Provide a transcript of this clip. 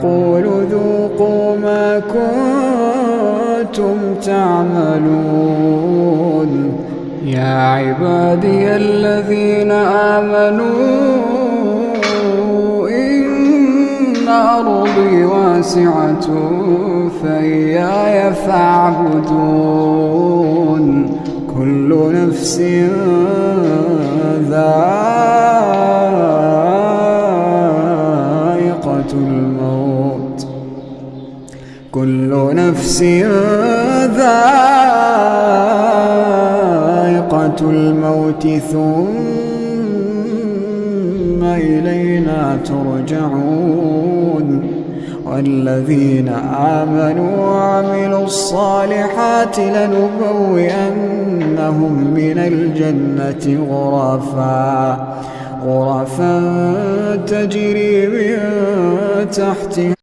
قولوا ذوقوا ما كنتم تعملون. يا عبادي الذين آمنوا إن أرضي واسعة فإياي فاعبدون. كل نفس ذائقة الموت، كل نفس ذائقة الموت ثم إلينا ترجعون. والذين آمنوا وعملوا الصالحات لنبوئنهم من الجنة غرفا تجري من تحتها